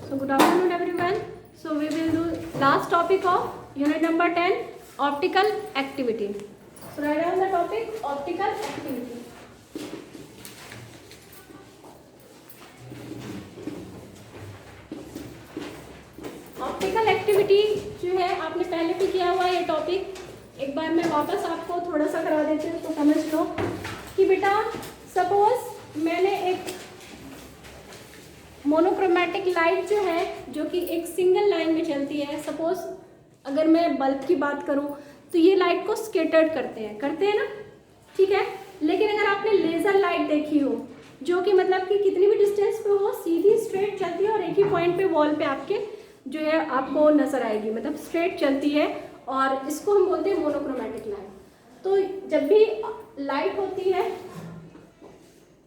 So good afternoon everyone. So we will do last topic of unit number 10, optical activity. So write down the topic optical activity. Optical activity जो है आपने पहले भी किया हुआ ये टॉपिक, एक बार मैं वापस आपको थोड़ा सा करा देती हूँ तो समझ लो कि बेटा सपोज मैंने एक मोनोक्रोमेटिक लाइट जो है जो कि एक सिंगल लाइन में चलती है, सपोज अगर मैं बल्ब की बात करूँ तो ये लाइट को स्केटर्ड करते हैं ना, ठीक है। लेकिन अगर आपने लेज़र लाइट देखी हो जो कि मतलब कि कितनी भी डिस्टेंस पे हो सीधी स्ट्रेट चलती है और एक ही पॉइंट पे वॉल पे आपके जो है आपको नज़र आएगी, मतलब स्ट्रेट चलती है और इसको हम बोलते हैं मोनोक्रोमेटिक लाइट। तो जब भी लाइट होती है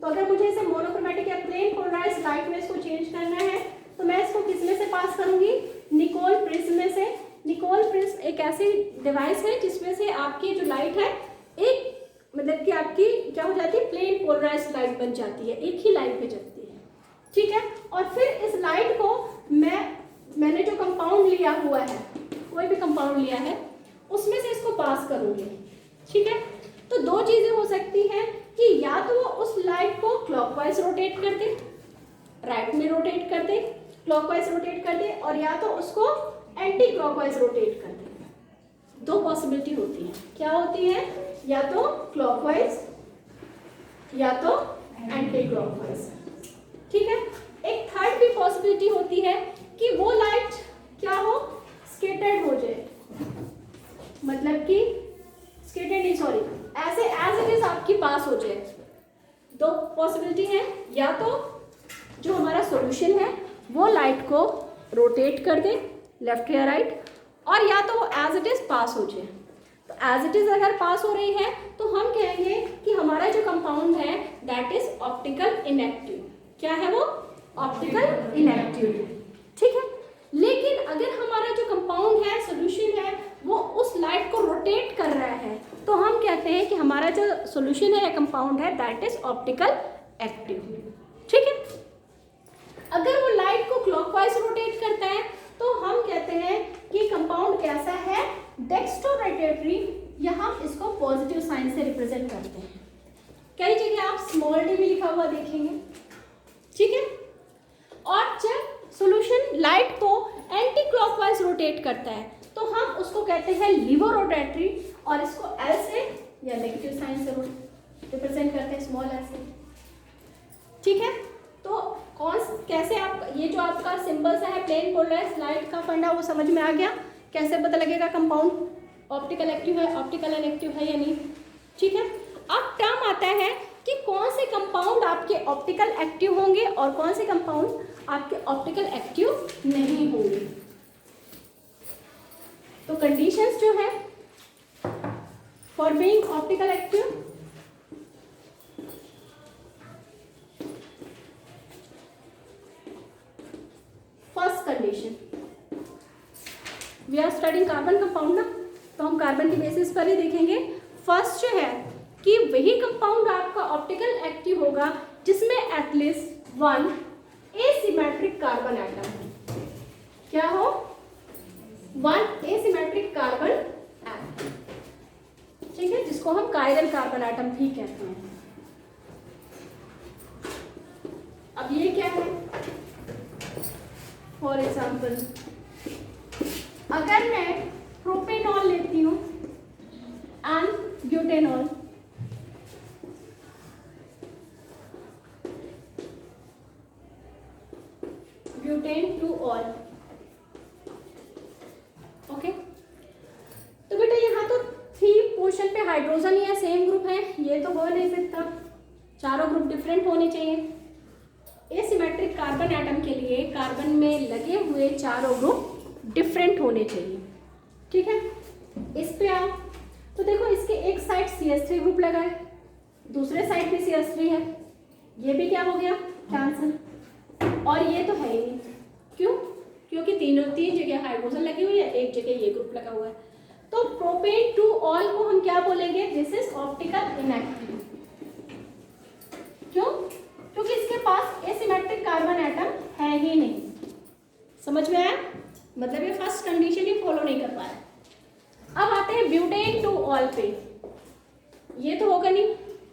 तो अगर मुझे इसे मोनोक्रोमेटिक या प्लेन पोलराइज्ड लाइट में इसको चेंज करना है तो मैं इसको किस में से पास करूंगी, निकोल प्रिज्म में से। निकोल प्रिज्म एक ऐसी डिवाइस है जिसमें से आपकी जो लाइट है एक मतलब कि आपकी क्या हो जाती है, प्लेन पोलराइज्ड लाइट बन जाती है, एक ही लाइट पे जलती है, ठीक है। और फिर इस लाइट को मैंने जो कंपाउंड लिया हुआ है, कोई भी कंपाउंड लिया है उसमें से इसको पास करूंगी, ठीक है। तो दो चीजें हो सकती हैं कि या तो वो उस लाइट को क्लॉकवाइज रोटेट कर दे, राइट में रोटेट कर दे, क्लॉकवाइज रोटेट कर दे, और या तो उसको एंटी क्लॉकवाइज रोटेट कर दे। दो पॉसिबिलिटी होती है, क्या होती है, या तो क्लॉकवाइज या तो एंटी क्लॉकवाइज, ठीक है। एक थर्ड भी पॉसिबिलिटी होती है कि वो लाइट क्या हो, स्केटर्ड हो जाए, मतलब कि स्केटर्ड नहीं सॉरी ऐसे एज इट इज आपकी पास हो जाए। दो पॉसिबिलिटी है, या तो जो हमारा सॉल्यूशन है वो लाइट को रोटेट कर दे लेफ्ट या राइट, और या तो वो एज इट इज पास हो जाए। तो एज इट इज अगर पास हो रही है तो हम कहेंगे कि हमारा जो कंपाउंड है दैट इज ऑप्टिकल इनएक्टिव। क्या है वो, ऑप्टिकल इनएक्टिव, ठीक है। लेकिन अगर हमारा जो कंपाउंड है, सॉल्यूशन है, वो उस लाइट को रोटेट कर रहा है तो हम कहते हैं कि हमारा जो सॉल्यूशन है या कंपाउंड है दैट इज ऑप्टिकल एक्टिव, ठीक है। अगर वो लाइट को क्लॉकवाइज रोटेट करता है तो हम कहते हैं कि कंपाउंड कैसा है, डेक्स्ट्रो रोटेटरी, या हम इसको पॉजिटिव साइन से रिप्रेजेंट करते हैं। कई जगह आप स्मॉल डी भी लिखा हुआ देखेंगे, ठीक है। और जब सॉल्यूशन लाइट को एंटी क्लॉकवाइज रोटेट करता है तो हम उसको कहते हैं लीवो रोटेटरी, और इसको एल से या नेगेटिव साइन से रिप्रेजेंट करते हैं, स्मॉल एल से, ठीक है। तो कैसे आप ये जो आपका सिंबल सा है प्लेन पोलराइज्ड लाइट का फंडा वो समझ में आ गया, कैसे पता लगेगा कंपाउंड ऑप्टिकल एक्टिव है, ऑप्टिकल इनएक्टिव है या नहीं, ठीक है। अब टर्म आता है कि कौन से कंपाउंड आपके ऑप्टिकल एक्टिव होंगे और कौन से कंपाउंड आपके ऑप्टिकल एक्टिव नहीं होंगे। तो कंडीशंस जो है for being optical active, first condition, we are studying carbon compound ना, तो हम कार्बन की बेसिस पर ही देखेंगे। फर्स्ट जो है कि वही कंपाउंड आपका ऑप्टिकल एक्टिव होगा जिसमें at least one asymmetric carbon atom है। क्या हो, वन एसिमेट्रिक कार्बन एटम, ठीक है, जिसको हम कायरल कार्बन एटम भी कहते हैं। अब ये क्या है, फॉर एग्जाम्पल अगर मैं प्रोपेनॉल लेती हूँ and butanol, butane two all, okay. तो बेटा यहाँ तो थ्री पोर्शन पे हाइड्रोजन या सेम ग्रुप है, ये तो हो नहीं सकता, चारों ग्रुप डिफरेंट होने चाहिए। एसिमेट्रिक कार्बन एटम के लिए कार्बन में लगे हुए चारों ग्रुप डिफरेंट होने चाहिए, ठीक है। इस पे आओ तो देखो इसके एक साइड CH3 ग्रुप लगा है, दूसरे साइड पे CH3 है, ये भी क्या हो गया, कैंसिल, और ये तो है ही नहीं, क्यों, क्योंकि तीन जगह हाइड्रोजन लगी हुई है, एक जगह ये ग्रुप लगा हुआ है। तो प्रोपेन टू ऑल को हम क्या बोलेंगे, दिस इज ऑप्टिकल इनएक्टिव। क्यों, क्योंकि इसके पास एसिमेट्रिक कार्बन एटम है ही नहीं, समझ में आया? मतलब ये फर्स्ट कंडीशन ही फॉलो नहीं कर पाया। अब आते हैं ब्यूटेन टू ऑल पे। ये तो होगा नहीं,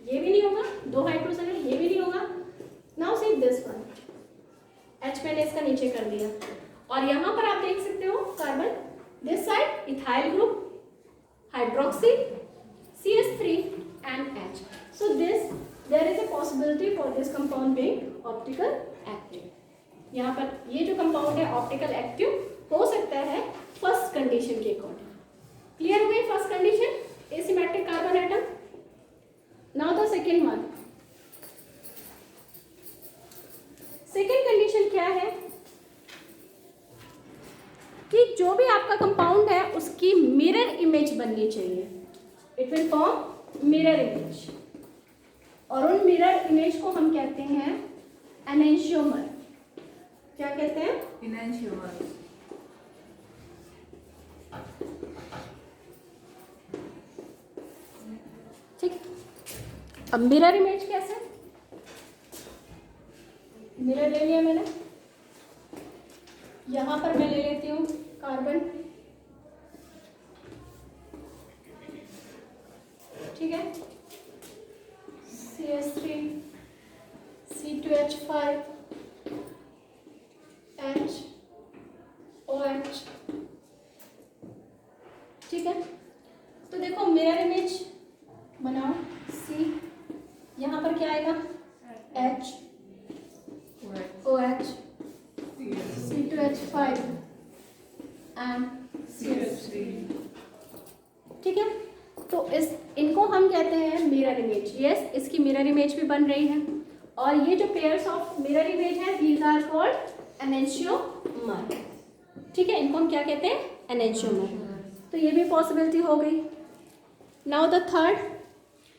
ये भी नहीं होगा, 2 हाइड्रोजन है, ये भी नहीं होगा। Now see this one, H मैंने इसका नीचे कर दिया और यहाँ पर आप देख सकते हो carbon, this side ethyl group, hydroxy, CH3 and H. So there is a possibility for this compound being optical active. यहाँ पर ये जो कंपाउंड है ऑप्टिकल एक्टिव हो सकता है फर्स्ट कंडीशन के अकॉर्डिंग। क्लियर हो गई first condition, asymmetric carbon atom. Now the second one. Second condition क्या है कि जो भी आपका कंपाउंड है उसकी मिरर इमेज बननी चाहिए। It will form mirror image और उन मिरर इमेज को हम कहते हैं एनेंशियोमर। क्या कहते हैं? एनेंशियोमर। ठीक। अब मिरर इमेज कैसे? मिरर ले लिया मैंने, यहां पर मैं ले लेती हूँ कार्बन, ठीक है, CH3, C2H5, H, OH, ठीक है। तो देखो मिरर इमेज बनाओ, C, यहाँ पर क्या आएगा? H, OH, C2H5 and CH3, ठीक है। तो इनको हम कहते हैं मिरर इमेज। यस, इसकी मिरर इमेज भी बन रही है और ये जो पेयर्स ऑफ मिरर इमेज है दीज आर कॉल्ड एनेंशियोमर, ठीक है। इनको हम क्या कहते हैं? एनेंशियोमर। तो ये भी पॉसिबिलिटी हो गई। नाउ द थर्ड,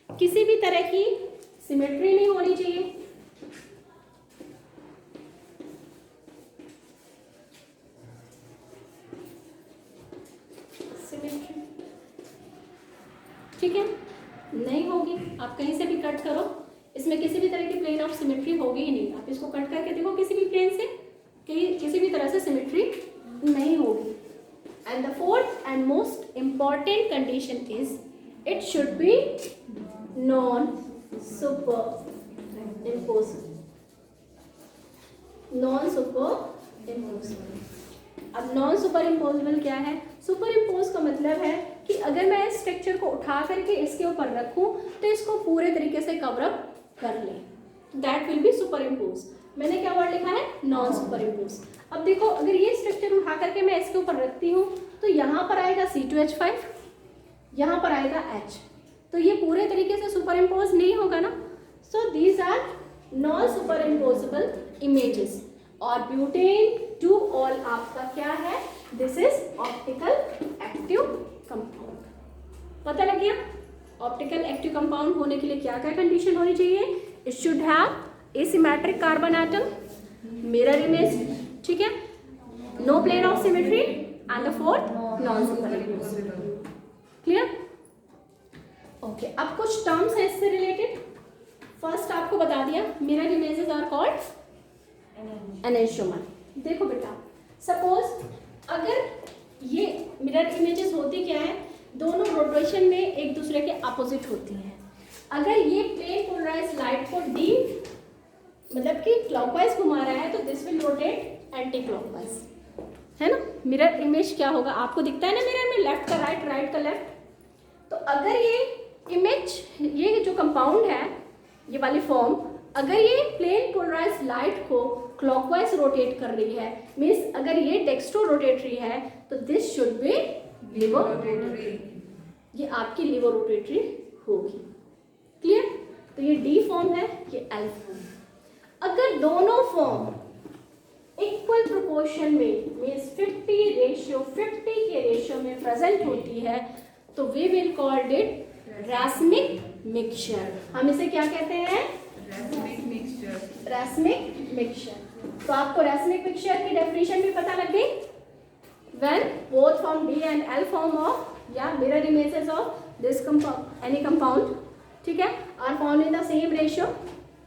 किसी भी तरह की सिमेट्री नहीं होनी चाहिए। सिमेट्री, ठीक है, नहीं होगी। आप कहीं से भी कट करो, इसमें किसी भी तरह की प्लेन ऑफ सिमेट्री होगी ही नहीं। आप इसको कट करके देखो किसी भी प्लेन से, किसी भी तरह से सिमेट्री नहीं होगी। And the fourth and most important condition is it should be non super imposable. Non super imposable. अब नॉन सुपर इम्पोजिबल क्या है? सुपर इम्पोज का मतलब है कि अगर मैं इस स्ट्रक्चर को उठा करके इसके ऊपर रखूं तो इसको पूरे तरीके से कवर अप कर ले, that will be super impose. मैंने क्या वर्ड लिखा है? Non super impose. अब देखो अगर ये स्ट्रक्चर उठा करके मैं इसके ऊपर रखती हूँ तो यहाँ पर आएगा C2H5, यहाँ पर आएगा H, तो ये पूरे तरीके से सुपर इम्पोज नहीं होगा ना। So these are non super impossible images. और ब्यूटेन टू ऑल आपका क्या है? This is optical active compound. पता लग गया? ऑप्टिकल एक्टिव कंपाउंड होने के लिए क्या क्या कंडीशन होनी चाहिए? It should have asymmetric carbon atom, mirror image, ठीक है, no plane of symmetry and the fourth non super impossible. Clear? Okay, अब कुछ टर्म्स हैं इससे रिलेटेड। फर्स्ट आपको बता दिया mirror images are called enantiomer. देखो बेटा, सपोज अगर ये मिरर इमेजेस होती क्या है? दोनों रोटेशन में एक दूसरे के अपोजिट होती हैं। अगर ये प्लेन पोलराइज्ड लाइट को डी मतलब कि क्लॉकवाइज घुमा रहा है तो this will rotate anti clockwise, है ना। मिरर इमेज क्या होगा? आपको दिखता है ना मिरर में, लेफ्ट का राइट, राइट का लेफ्ट। तो अगर ये इमेज, ये जो कंपाउंड है, ये वाली फॉर्म, अगर ये प्लेन पोलराइज्ड लाइट को क्लॉकवाइज रोटेट कर रही है, मीन्स अगर ये डेक्स्ट्रो रोटेटरी है तो this should be laevo rotatory. ये आपकी लिवर रोटेटरी होगी। क्लियर? तो ये डी फॉर्म है, ये एल फॉर्म है। अगर दोनों फॉर्म इक्वल प्रोपोर्शन में, मीन्स 50 के रेशियो में प्रेजेंट होती है तो we will called it racemic mixture. हम इसे क्या कहते हैं? Racemic mixture. Racemic mixture. तो आपको रैस्मिक मिक्सचर की डेफिनेशन भी पता लग गई। When both form D and L form of mirror images of this compound, any compound, ठीक है, are found in the same ratio,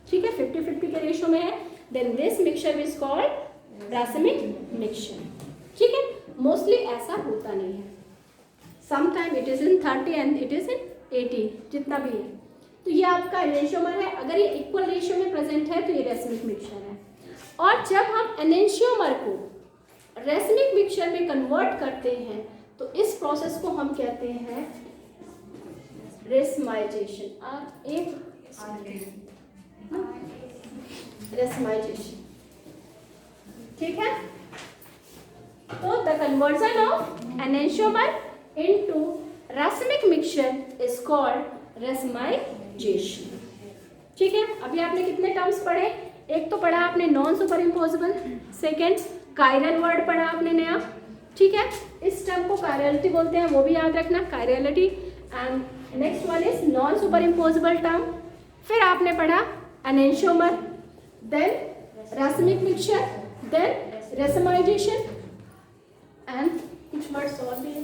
ठीक है, 50-50 के रेशियो में है, then this mixture is called racemic mixture, ठीक है। मोस्टली ऐसा होता नहीं है, sometime it is in 30 and it is in 80, जितना भी है। तो ये आपका एनेंशियोमर है, अगर ये इक्वल रेशियो में प्रेजेंट है तो ये रैसमिक मिक्सचर है। और जब हम एनेंशियोमर को रैसमिक मिक्सचर में कन्वर्ट करते हैं तो इस प्रोसेस को हम कहते हैं रेसमाइजेशन। आप एक रेसमाइजेशन, ठीक है। तो the conversion of enantiomer into racemic mixture is called racemisation, ठीक है। अभी आपने कितने टर्म्स पढ़े? एक तो पढ़ा आपने non super imposable, second chiral word पढ़ा आपने नया, ठीक है। इस टर्म को कायरलिटी बोलते हैं, वो भी याद रखना, chirality. And next one is non super imposable term. फिर आपने पढ़ा enantiomer, then racemic mixture, then racemisation and कुछ वर्ड्स और भी है।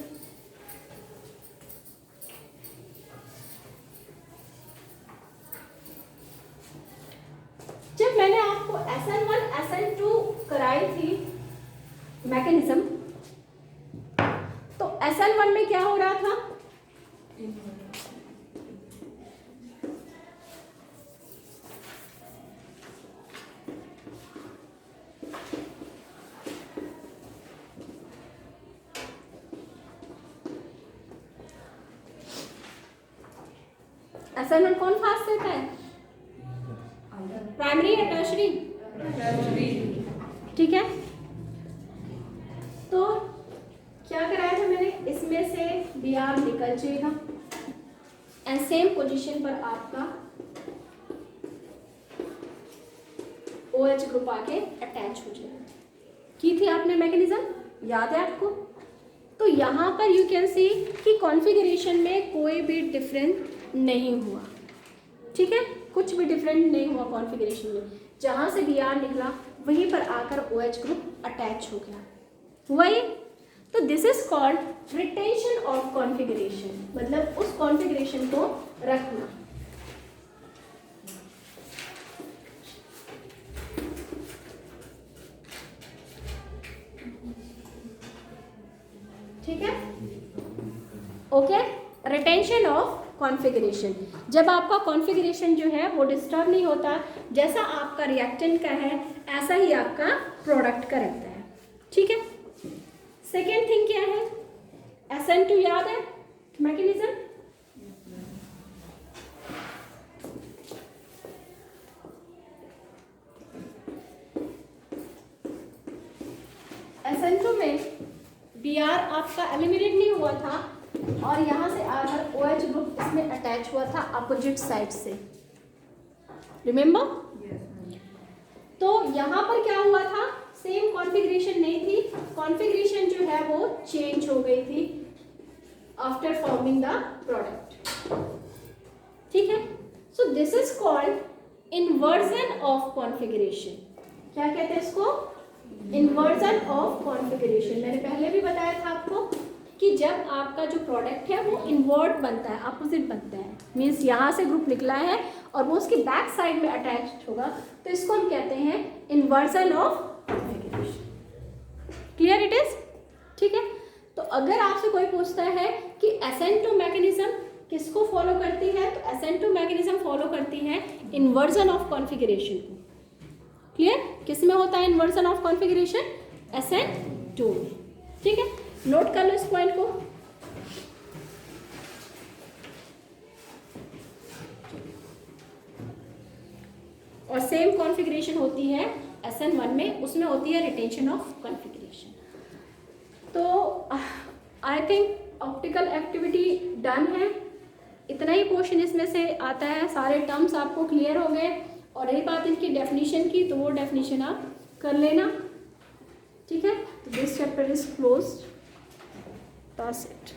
जब मैंने आपको SN1 SN2 कराई थी मैकेनिज्म, तो SN1 में क्या हो रहा था? SN1 कौन फास्ट रहता है? प्राइमरी या टर्शरी? ठीक है। तो क्या कराया था मैंने? इसमें से Br निकल जाएगा एंड सेम पोजीशन पर आपका OH ग्रुप आके अटैच हो जाएगा। की थी आपने मैकेनिज्म, याद है आपको? तो यहाँ पर यू कैन सी कि कॉन्फ़िगरेशन में कोई भी डिफरेंस नहीं हुआ, ठीक है। कुछ भी डिफरेंट नहीं हुआ कॉन्फ़िगरेशन में। जहाँ से Br निकला वहीं पर आकर OH ग्रुप अटैच हो गया, हुआ ये। तो this is called retention of configuration, मतलब उस कॉन्फ़िगरेशन को रखना। ठीक है, ओके। रिटेंशन ऑफ कॉन्फ़िगरेशन, जब आपका कॉन्फ़िगरेशन जो है वो डिस्टर्ब नहीं होता, जैसा आपका रिएक्टेंट का है ऐसा ही आपका प्रोडक्ट का रहता है, ठीक है। सेकेंड थिंग क्या है? SN2 याद है मैकेनिज्म? SN2 में Br आपका एलिमिनेट नहीं हुआ था और यहाँ से आकर OH ग्रुप इसमें अटैच हुआ था अपोजिट साइड से, रिमेम्बर? तो यहाँ पर क्या हुआ था? सेम कॉन्फ़िगरेशन नहीं थी, कॉन्फ़िगरेशन जो है वो चेंज हो गई थी आफ्टर फॉर्मिंग द प्रोडक्ट, ठीक है। So this is called inversion of configuration. क्या कहते हैं इसको? Inversion of configuration. मैंने पहले भी बताया था आपको कि जब आपका जो प्रोडक्ट है वो इन्वर्ट बनता है, अपोजिट बनता है, मीन्स यहाँ से ग्रुप निकला है और वो उसकी बैक साइड में अटैच होगा, तो इसको हम कहते हैं inversion of configuration. Clear it is? ठीक है। तो अगर आपसे कोई पूछता है कि SN2 मैकेनिज्म किसको फॉलो करती है, तो SN2 मैकेनिज्म फॉलो करती है इन्वर्जन ऑफ कॉन्फ़िगरेशन को। क्लियर? किस में होता है इन्वर्जन ऑफ कॉन्फ़िगरेशन? SN2 में, ठीक है। नोट कर लो इस पॉइंट को। और सेम कॉन्फ़िगरेशन होती है SN1 में, उसमें होती है रिटेंशन ऑफ कॉन्फ़िगरेशन। तो I think optical activity done है, इतना ही पोर्शन इसमें से आता है। सारे टर्म्स आपको क्लियर हो गए और रही बात इनकी डेफिनेशन की, तो वो डेफिनेशन आप कर लेना, ठीक है। This chapter is closed, that's it।